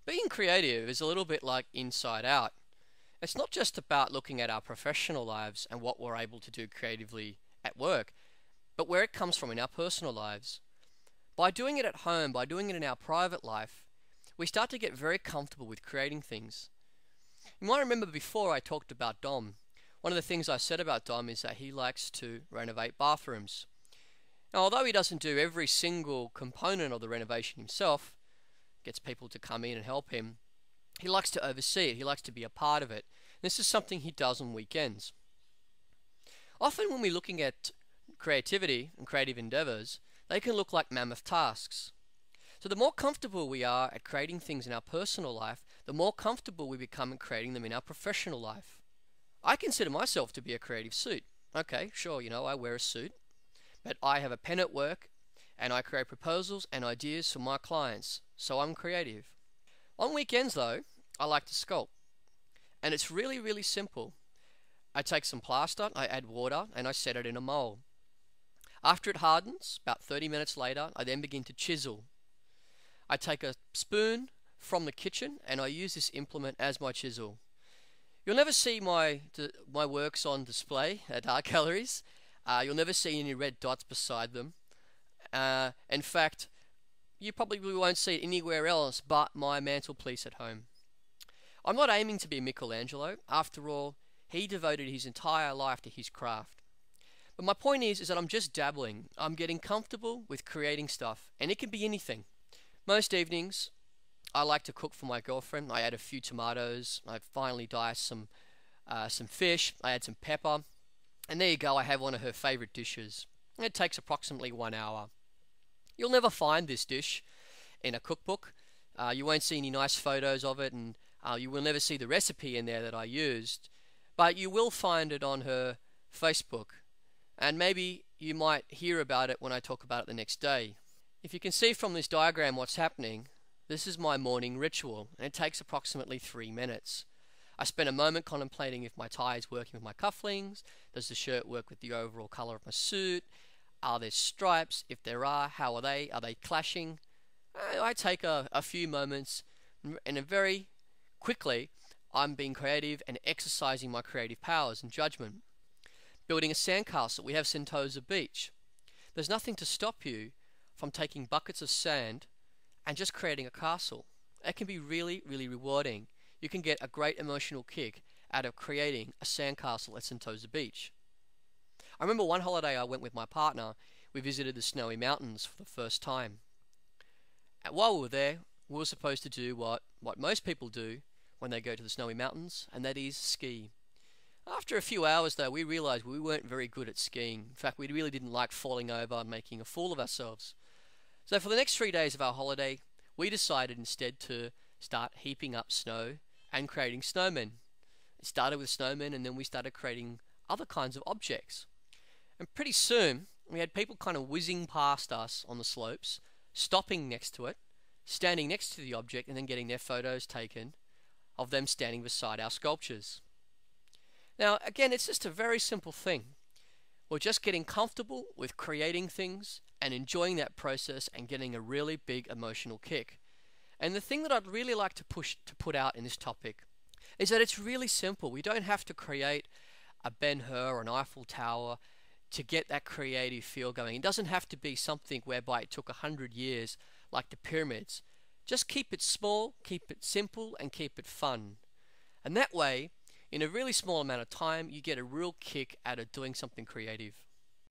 Being creative is a little bit like Inside Out. It's not just about looking at our professional lives and what we're able to do creatively at work, but where it comes from in our personal lives. By doing it at home, by doing it in our private life, we start to get very comfortable with creating things. You might remember before I talked about Dom. One of the things I said about Dom is that he likes to renovate bathrooms. Now, although he doesn't do every single component of the renovation himself, gets people to come in and help him, he likes to oversee it. He likes to be a part of it. This is something he does on weekends. Often when we're looking at creativity and creative endeavors, they can look like mammoth tasks. So the more comfortable we are at creating things in our personal life, the more comfortable we become in creating them in our professional life. I consider myself to be a creative suit. Okay, sure, I wear a suit, but I have a pen at work and I create proposals and ideas for my clients, so I'm creative. On weekends though, I like to sculpt, and it's really, really simple. I take some plaster, I add water, and I set it in a mold. After it hardens, about 30 minutes later, I then begin to chisel. I take a spoon from the kitchen and I use this implement as my chisel. You'll never see my works on display at art galleries. You'll never see any red dots beside them. In fact, you probably won't see it anywhere else but my mantelpiece at home. I'm not aiming to be Michelangelo. After all, he devoted his entire life to his craft. But my point is that I'm just dabbling. I'm getting comfortable with creating stuff, and it can be anything. Most evenings, I like to cook for my girlfriend. I add a few tomatoes. I finally dice some fish. I add some pepper. And there you go, I have one of her favorite dishes. It takes approximately 1 hour. You'll never find this dish in a cookbook. You won't see any nice photos of it, and you will never see the recipe in there that I used. But you will find it on her Facebook. And maybe you might hear about it when I talk about it the next day. If you can see from this diagram what's happening, this is my morning ritual, and it takes approximately 3 minutes. I spend a moment contemplating if my tie is working with my cufflinks. Does the shirt work with the overall color of my suit? Are there stripes? If there are, how are they? Are they clashing? I take a few moments, and very quickly I'm being creative and exercising my creative powers and judgment. Building a sandcastle, we have Sentosa Beach. There's nothing to stop you from taking buckets of sand and just creating a castle. It can be really, really rewarding. You can get a great emotional kick out of creating a sandcastle at Sentosa Beach. I remember one holiday I went with my partner. We visited the snowy mountains for the first time. And while we were there, we were supposed to do what most people do when they go to the snowy mountains, and that is ski. After a few hours though, we realized we weren't very good at skiing. In fact, we really didn't like falling over and making a fool of ourselves. So for the next 3 days of our holiday, we decided instead to start heaping up snow and creating snowmen. It started with snowmen, and then we started creating other kinds of objects. And pretty soon, we had people kind of whizzing past us on the slopes, stopping next to it, standing next to the object, and then getting their photos taken of them standing beside our sculptures. Now, again, it's just a very simple thing. We're just getting comfortable with creating things and enjoying that process and getting a really big emotional kick. And the thing that I'd really like to put out in this topic is that it's really simple. We don't have to create a Ben-Hur or an Eiffel Tower to get that creative feel going. It doesn't have to be something whereby it took 100 years like the pyramids. Just keep it small, keep it simple, and keep it fun. And that way, in a really small amount of time, you get a real kick out of doing something creative.